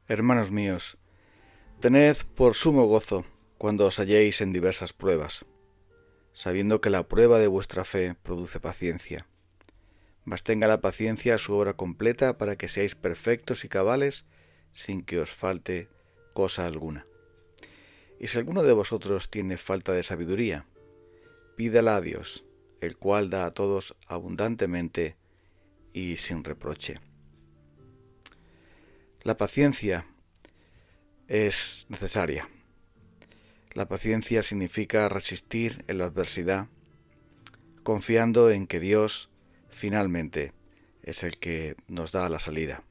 Hermanos míos, tened por sumo gozo cuando os halléis en diversas pruebas, sabiendo que la prueba de vuestra fe produce paciencia. Mas tenga la paciencia su obra completa para que seáis perfectos y cabales sin que os falte cosa alguna. Y si alguno de vosotros tiene falta de sabiduría, pídala a Dios, el cual da a todos abundantemente y sin reproche. La paciencia es necesaria. La paciencia significa resistir en la adversidad, confiando en que Dios finalmente es el que nos da la salida.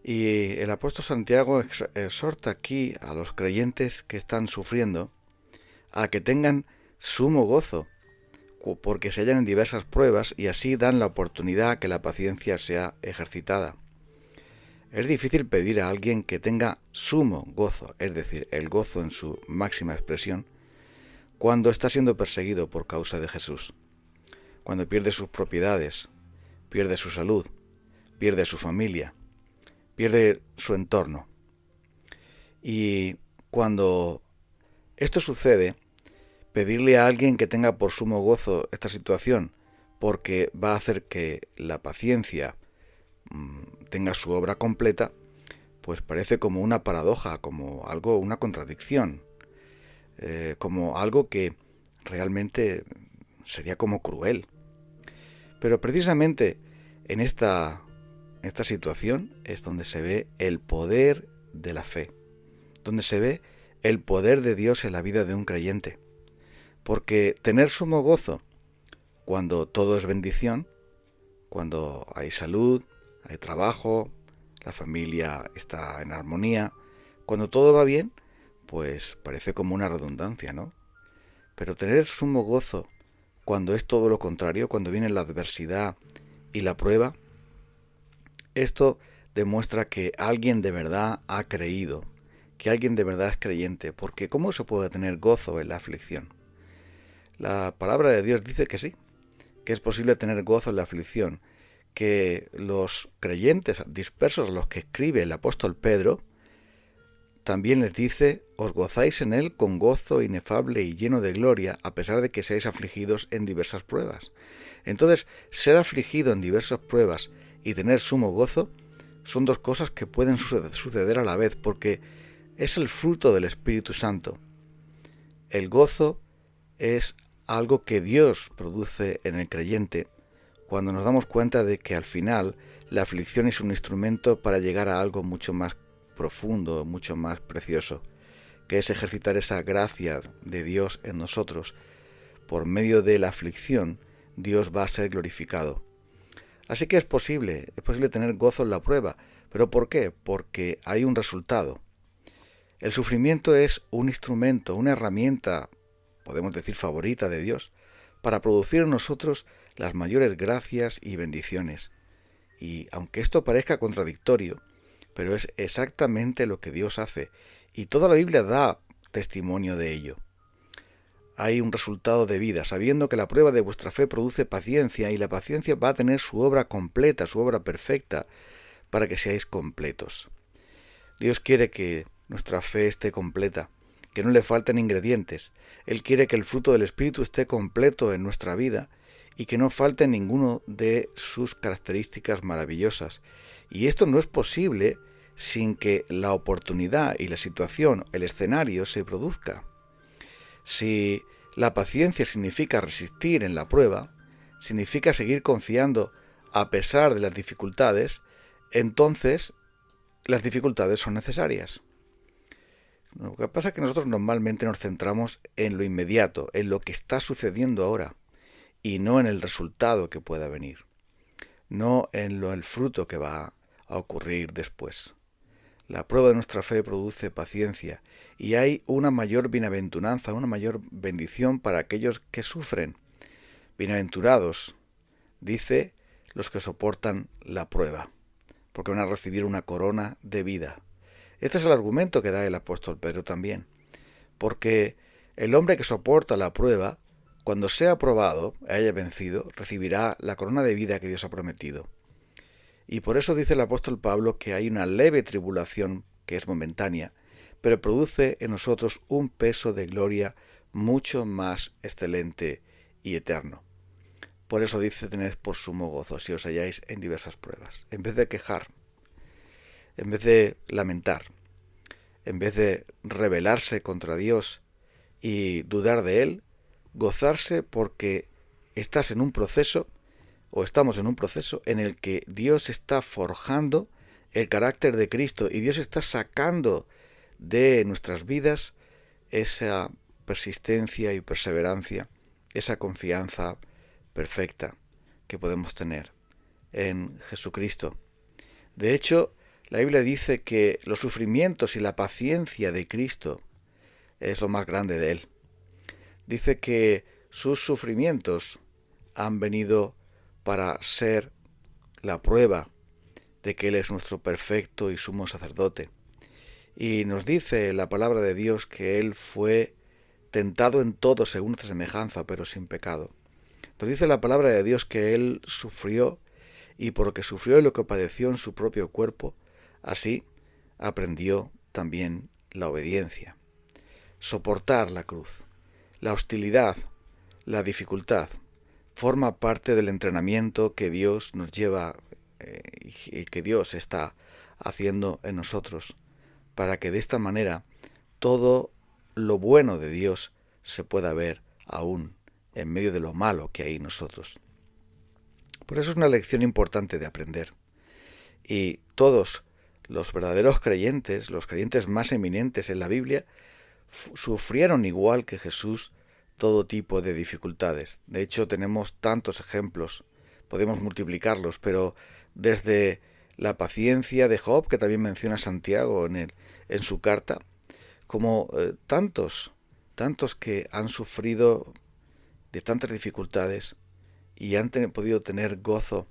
Y el apóstol Santiago exhorta aquí a los creyentes que están sufriendo a que tengan sumo gozo, porque se hallan en diversas pruebas y así dan la oportunidad a que la paciencia sea ejercitada. Es difícil pedir a alguien que tenga sumo gozo, es decir, el gozo en su máxima expresión, cuando está siendo perseguido por causa de Jesús, cuando pierde sus propiedades, pierde su salud, pierde su familia, pierde su entorno. Y cuando esto sucede, pedirle a alguien que tenga por sumo gozo esta situación, porque va a hacer que la paciencia tenga su obra completa, pues parece como una paradoja, como algo, una contradicción, como algo que realmente sería como cruel. Pero precisamente en esta situación es donde se ve el poder de la fe, donde se ve el poder de Dios en la vida de un creyente. Porque tener sumo gozo cuando todo es bendición, cuando hay salud, hay trabajo, la familia está en armonía, cuando todo va bien, pues parece como una redundancia, ¿no? Pero tener sumo gozo cuando es todo lo contrario, cuando viene la adversidad y la prueba, esto demuestra que alguien de verdad ha creído, que alguien de verdad es creyente, porque ¿cómo se puede tener gozo en la aflicción? La palabra de Dios dice que sí, que es posible tener gozo en la aflicción, que los creyentes dispersos a los que escribe el apóstol Pedro, también les dice, os gozáis en él con gozo inefable y lleno de gloria, a pesar de que seáis afligidos en diversas pruebas. Entonces, ser afligido en diversas pruebas y tener sumo gozo son dos cosas que pueden suceder a la vez, porque es el fruto del Espíritu Santo. El gozo es algo que Dios produce en el creyente cuando nos damos cuenta de que al final la aflicción es un instrumento para llegar a algo mucho más profundo, mucho más precioso, que es ejercitar esa gracia de Dios en nosotros. Por medio de la aflicción, Dios va a ser glorificado. Así que es posible tener gozo en la prueba. ¿Pero por qué? Porque hay un resultado. El sufrimiento es un instrumento, una herramienta, podemos decir favorita de Dios, para producir en nosotros las mayores gracias y bendiciones. Y aunque esto parezca contradictorio, pero es exactamente lo que Dios hace, y toda la Biblia da testimonio de ello. Hay un resultado de vida, sabiendo que la prueba de vuestra fe produce paciencia, y la paciencia va a tener su obra completa, su obra perfecta, para que seáis completos. Dios quiere que nuestra fe esté completa, que no le falten ingredientes. Él quiere que el fruto del Espíritu esté completo en nuestra vida y que no falte ninguno de sus características maravillosas. Y esto no es posible sin que la oportunidad y la situación, el escenario, se produzca. Si la paciencia significa resistir en la prueba, significa seguir confiando a pesar de las dificultades, entonces las dificultades son necesarias. Lo que pasa es que nosotros normalmente nos centramos en lo inmediato, en lo que está sucediendo ahora, y no en el resultado que pueda venir, no en el fruto que va a ocurrir después. La prueba de nuestra fe produce paciencia, y hay una mayor bienaventuranza, una mayor bendición para aquellos que sufren. Bienaventurados, dice, los que soportan la prueba, porque van a recibir una corona de vida. Este es el argumento que da el apóstol Pedro también, porque el hombre que soporta la prueba, cuando sea aprobado, haya vencido, recibirá la corona de vida que Dios ha prometido. Y por eso dice el apóstol Pablo que hay una leve tribulación que es momentánea, pero produce en nosotros un peso de gloria mucho más excelente y eterno. Por eso dice: tened por sumo gozo si os halláis en diversas pruebas. En vez de quejar, en vez de lamentar, en vez de rebelarse contra Dios y dudar de Él, gozarse porque estás en un proceso, o estamos en un proceso en el que Dios está forjando el carácter de Cristo y Dios está sacando de nuestras vidas esa persistencia y perseverancia, esa confianza perfecta que podemos tener en Jesucristo. De hecho, la Biblia dice que los sufrimientos y la paciencia de Cristo es lo más grande de Él. Dice que sus sufrimientos han venido para ser la prueba de que Él es nuestro perfecto y sumo sacerdote. Y nos dice la palabra de Dios que Él fue tentado en todo según nuestra semejanza, pero sin pecado. Nos dice la palabra de Dios que Él sufrió, y porque sufrió lo que padeció en su propio cuerpo, así aprendió también la obediencia. Soportar la cruz, la hostilidad, la dificultad, forma parte del entrenamiento que Dios nos lleva y que Dios está haciendo en nosotros, para que de esta manera todo lo bueno de Dios se pueda ver aún en medio de lo malo que hay en nosotros. Por eso es una lección importante de aprender. Y todos los verdaderos creyentes, los creyentes más eminentes en la Biblia, sufrieron igual que Jesús todo tipo de dificultades. De hecho, tenemos tantos ejemplos, podemos multiplicarlos, pero desde la paciencia de Job, que también menciona Santiago en su carta, como tantos que han sufrido de tantas dificultades y han podido tener gozo,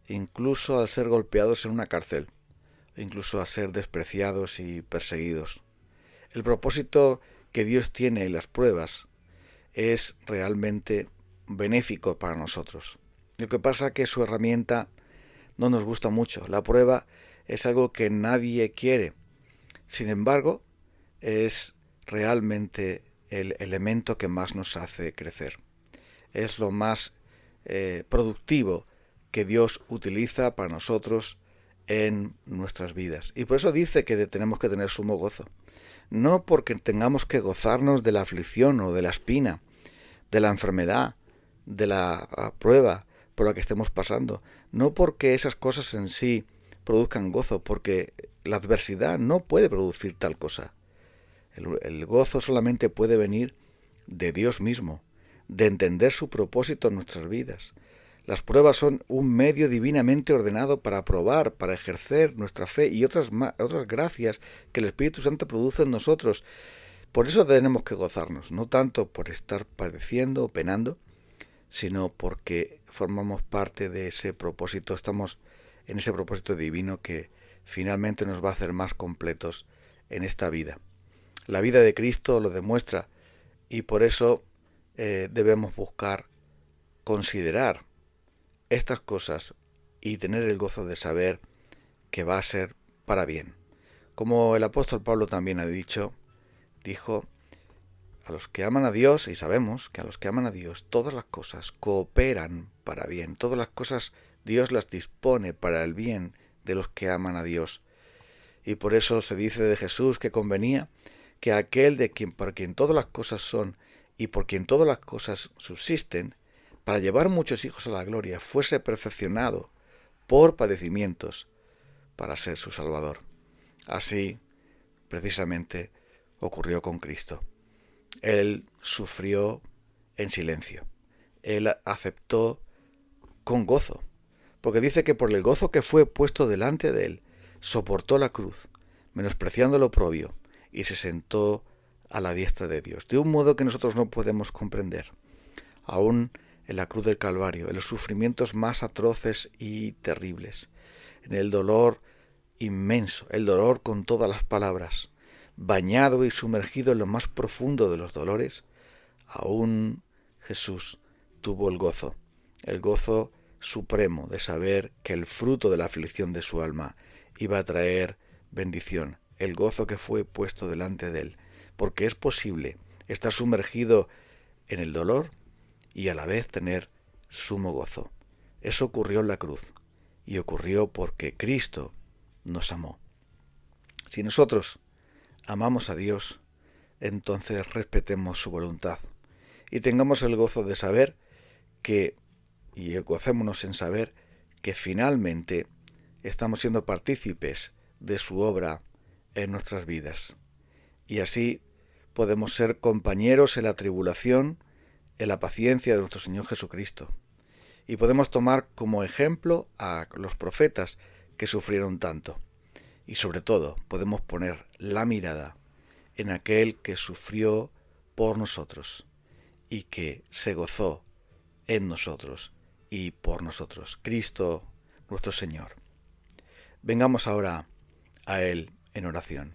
incluso al ser golpeados en una cárcel, incluso a ser despreciados y perseguidos. El propósito que Dios tiene en las pruebas es realmente benéfico para nosotros. Lo que pasa es que su herramienta no nos gusta mucho. La prueba es algo que nadie quiere. Sin embargo, es realmente el elemento que más nos hace crecer. Es lo más productivo que Dios utiliza para nosotros en nuestras vidas. Y por eso dice que tenemos que tener sumo gozo. No porque tengamos que gozarnos de la aflicción o de la espina, de la enfermedad, de la prueba por la que estemos pasando. No porque esas cosas en sí produzcan gozo, porque la adversidad no puede producir tal cosa. El gozo solamente puede venir de Dios mismo, de entender su propósito en nuestras vidas. Las pruebas son un medio divinamente ordenado para probar, para ejercer nuestra fe y otras gracias que el Espíritu Santo produce en nosotros. Por eso tenemos que gozarnos, no tanto por estar padeciendo o penando, sino porque formamos parte de ese propósito, estamos en ese propósito divino que finalmente nos va a hacer más completos en esta vida. La vida de Cristo lo demuestra y por eso debemos buscar considerar estas cosas y tener el gozo de saber que va a ser para bien. Como el apóstol Pablo también dijo, a los que aman a Dios, y sabemos que a los que aman a Dios, todas las cosas cooperan para bien. Todas las cosas Dios las dispone para el bien de los que aman a Dios. Y por eso se dice de Jesús que convenía que aquel por quien todas las cosas son y por quien todas las cosas subsisten, para llevar muchos hijos a la gloria, fuese perfeccionado por padecimientos para ser su Salvador. Así, precisamente, ocurrió con Cristo. Él sufrió en silencio. Él aceptó con gozo, porque dice que por el gozo que fue puesto delante de él, soportó la cruz, menospreciando lo oprobio, y se sentó a la diestra de Dios, de un modo que nosotros no podemos comprender. Aún en la cruz del Calvario, en los sufrimientos más atroces y terribles, en el dolor inmenso, el dolor con todas las palabras, bañado y sumergido en lo más profundo de los dolores, aún Jesús tuvo el gozo supremo de saber que el fruto de la aflicción de su alma iba a traer bendición, el gozo que fue puesto delante de él, porque es posible estar sumergido en el dolor y a la vez tener sumo gozo. Eso ocurrió en la cruz y ocurrió porque Cristo nos amó. Si nosotros amamos a Dios, entonces respetemos su voluntad y tengamos el gozo de saber y gocémonos en saber que finalmente estamos siendo partícipes de su obra en nuestras vidas. Y así podemos ser compañeros en la tribulación, en la paciencia de nuestro Señor Jesucristo. Y podemos tomar como ejemplo a los profetas que sufrieron tanto. Y sobre todo podemos poner la mirada en aquel que sufrió por nosotros y que se gozó en nosotros y por nosotros, Cristo nuestro Señor. Vengamos ahora a Él en oración.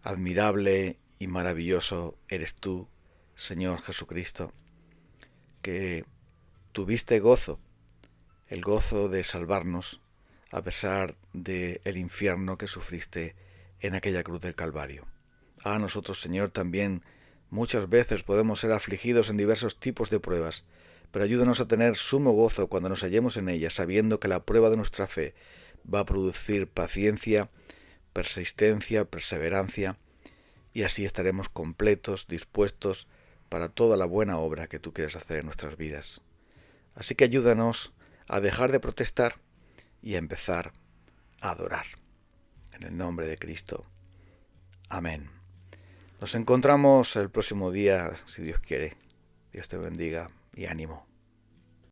Admirable y maravilloso eres tú, Señor Jesucristo, que tuviste gozo, el gozo de salvarnos a pesar del infierno que sufriste en aquella cruz del Calvario. A nosotros, Señor, también muchas veces podemos ser afligidos en diversos tipos de pruebas, pero ayúdanos a tener sumo gozo cuando nos hallemos en ellas, sabiendo que la prueba de nuestra fe va a producir paciencia, persistencia, perseverancia, y así estaremos completos, dispuestos para toda la buena obra que tú quieres hacer en nuestras vidas. Así que ayúdanos a dejar de protestar y a empezar a adorar. En el nombre de Cristo. Amén. Nos encontramos el próximo día, si Dios quiere. Dios te bendiga y ánimo.